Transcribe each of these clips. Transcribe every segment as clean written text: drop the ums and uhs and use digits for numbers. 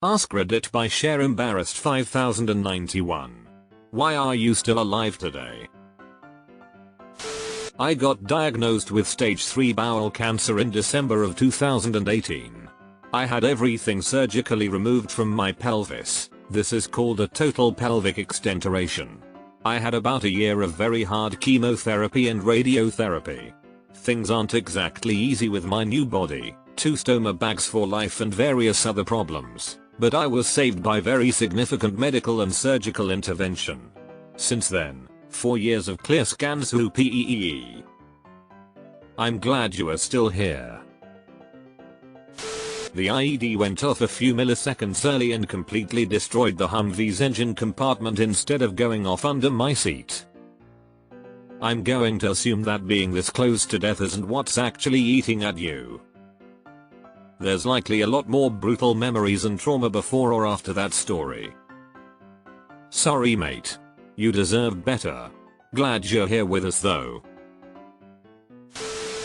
AskReddit by Share Embarrassed 5091. Why are you still alive today? I got diagnosed with stage 3 bowel cancer in December of 2018. I had everything surgically removed from my pelvis. This is called a total pelvic extenteration. I had about a year of very hard chemotherapy and radiotherapy. Things aren't exactly easy with my new body, 2 stoma bags for life and various other problems, but I was saved by very significant medical and surgical intervention. Since then, 4 years of clear scans. I'm glad you are still here. The IED went off a few milliseconds early and completely destroyed the Humvee's engine compartment instead of going off under my seat. I'm going to assume that being this close to death isn't what's actually eating at you. There's likely a lot more brutal memories and trauma before or after that story. Sorry mate. You deserved better. Glad you're here with us though.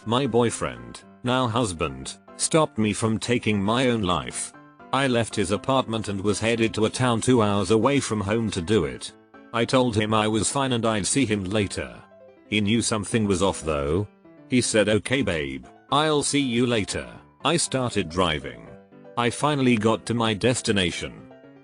My boyfriend, now husband, stopped me from taking my own life. I left his apartment and was headed to a town 2 hours away from home to do it. I told him I was fine and I'd see him later. He knew something was off though. He said, "Okay babe, I'll see you later." I started driving. I finally got to my destination.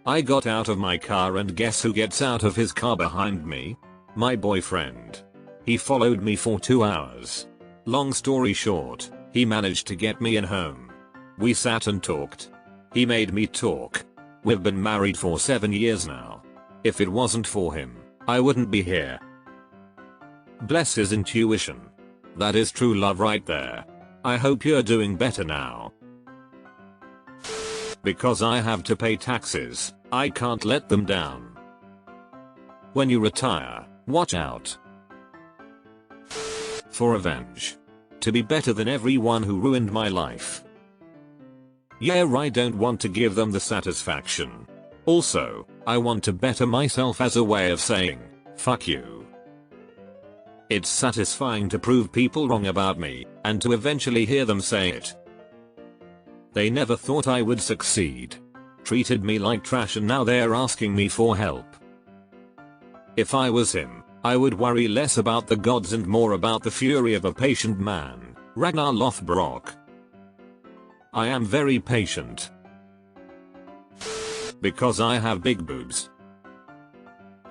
I got out of my car and guess who gets out of his car behind me? My boyfriend. He followed me for 2 hours. Long story short, he managed to get me in home. We sat and talked. He made me talk. We've been married for 7 years now. If it wasn't for him, I wouldn't be here. Bless his intuition. That is true love right there. I hope you're doing better now. Because I have to pay taxes, I can't let them down. When you retire, watch out for revenge. To be better than everyone who ruined my life. Yeah, I don't want to give them the satisfaction. Also, I want to better myself as a way of saying, fuck you. It's satisfying to prove people wrong about me, and to eventually hear them say it. They never thought I would succeed. Treated me like trash and now they're asking me for help. If I was him, I would worry less about the gods and more about the fury of a patient man. Ragnar Lothbrok. I am very patient. Because I have big boobs.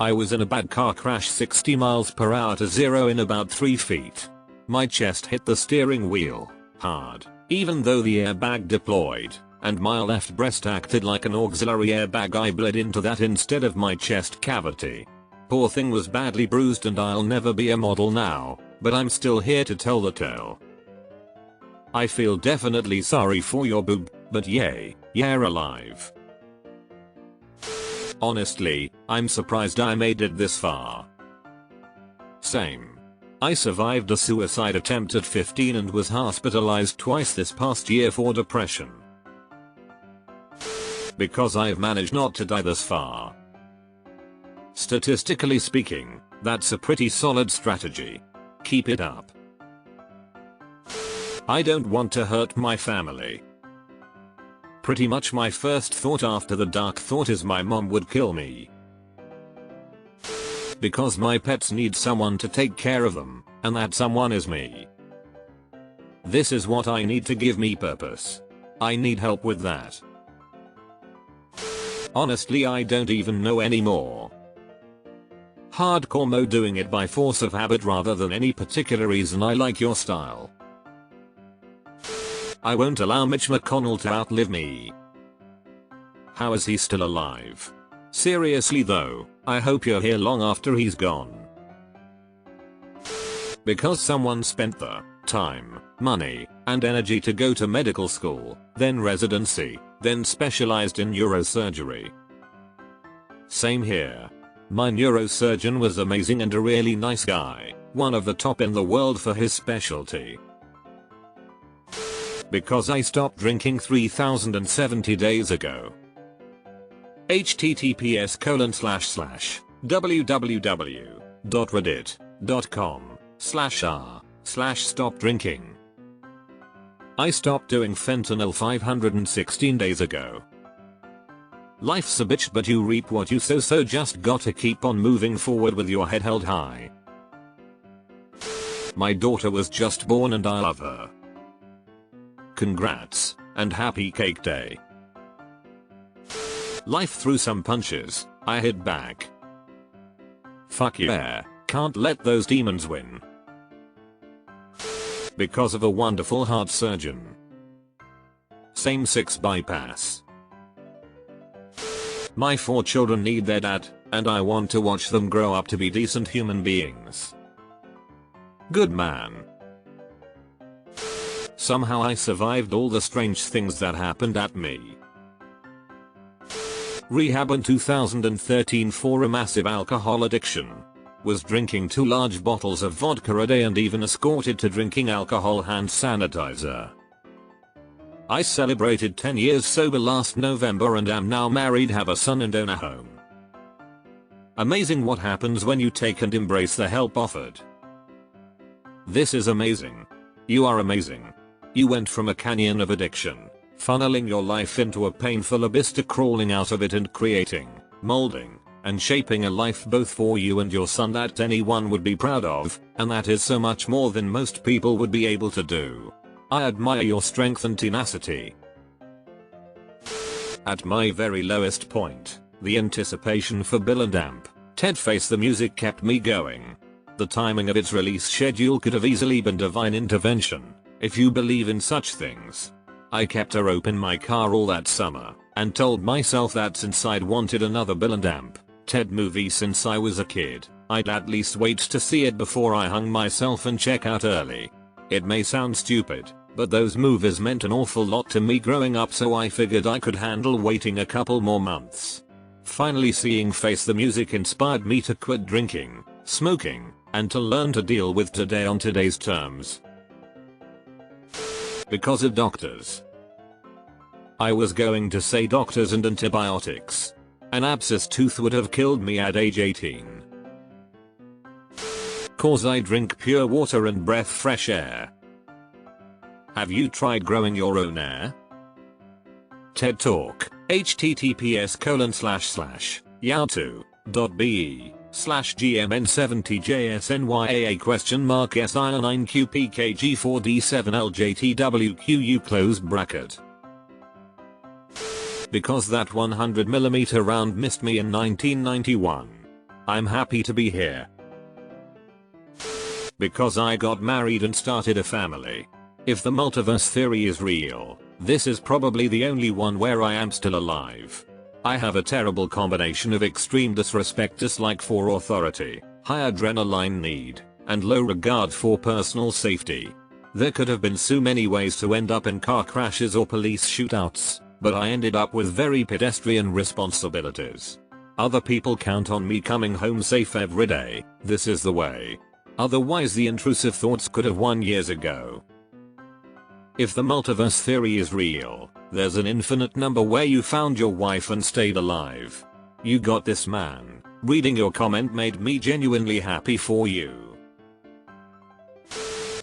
I was in a bad car crash 60 miles per hour to 0 in about 3 feet. My chest hit the steering wheel hard, even though the airbag deployed, and my left breast acted like an auxiliary airbag. I bled into that instead of my chest cavity. Poor thing was badly bruised and I'll never be a model now, but I'm still here to tell the tale. I feel definitely sorry for your boob, but yay, you're alive. Honestly, I'm surprised I made it this far. Same. I survived a suicide attempt at 15 and was hospitalized twice this past year for depression. Because I've managed not to die this far. Statistically speaking, that's a pretty solid strategy. Keep it up. I don't want to hurt my family. Pretty much my first thought after the dark thought is my mom would kill me. Because my pets need someone to take care of them, and that someone is me. This is what I need to give me purpose. I need help with that. Honestly, I don't even know anymore. Hardcore mode, doing it by force of habit rather than any particular reason. I like your style. I won't allow Mitch McConnell to outlive me. How is he still alive? Seriously though, I hope you're here long after he's gone. Because someone spent the time, money, and energy to go to medical school, then residency, then specialized in neurosurgery. Same here. My neurosurgeon was amazing and a really nice guy, one of the top in the world for his specialty. Because I stopped drinking 3070 days ago. https://www.reddit.com/r/stop-drinking. I stopped doing fentanyl 516 days ago. Life's a bitch but you reap what you sow, so just gotta keep on moving forward with your head held high. My daughter was just born and I love her. Congrats, and happy cake day. Life threw some punches, I hit back. Fuck yeah, can't let those demons win. Because of a wonderful heart surgeon. Same-sex bypass. My 4 children need their dad, and I want to watch them grow up to be decent human beings. Good man. Somehow I survived all the strange things that happened at me. Rehab in 2013 for a massive alcohol addiction. Was drinking 2 large bottles of vodka a day and even escorted to drinking alcohol hand sanitizer. I celebrated 10 years sober last November and am now married, have a son and own a home. Amazing what happens when you take and embrace the help offered. This is amazing. You are amazing. You went from a canyon of addiction, funneling your life into a painful abyss, to crawling out of it and creating, molding, and shaping a life both for you and your son that anyone would be proud of, and that is so much more than most people would be able to do. I admire your strength and tenacity. At my very lowest point, the anticipation for Bill and Amp, Ted Face the Music kept me going. The timing of its release schedule could have easily been divine intervention, if you believe in such things. I kept a rope in my car all that summer, and told myself that since I'd wanted another Bill and Amp, Ted movie since I was a kid, I'd at least wait to see it before I hung myself and check out early. It may sound stupid, but those movies meant an awful lot to me growing up, so I figured I could handle waiting a couple more months. Finally seeing Face the Music inspired me to quit drinking, smoking, and to learn to deal with today on today's terms. Because of doctors. I was going to say doctors and antibiotics. An abscess tooth would have killed me at age 18. Cause I drink pure water and breathe fresh air. Have you tried growing your own air? TED Talk, https://youre.be/gmn70jsny9qpkg4d7ljtwq. Because that 100mm round missed me in 1991. I'm happy to be here. Because I got married and started a family. If the multiverse theory is real, this is probably the only one where I am still alive. I have a terrible combination of extreme disrespect, dislike for authority, high adrenaline need, and low regard for personal safety. There could have been so many ways to end up in car crashes or police shootouts, but I ended up with very pedestrian responsibilities. Other people count on me coming home safe every day. This is the way. Otherwise the intrusive thoughts could have won years ago. If the multiverse theory is real, there's an infinite number where you found your wife and stayed alive. You got this, man. Reading your comment made me genuinely happy for you.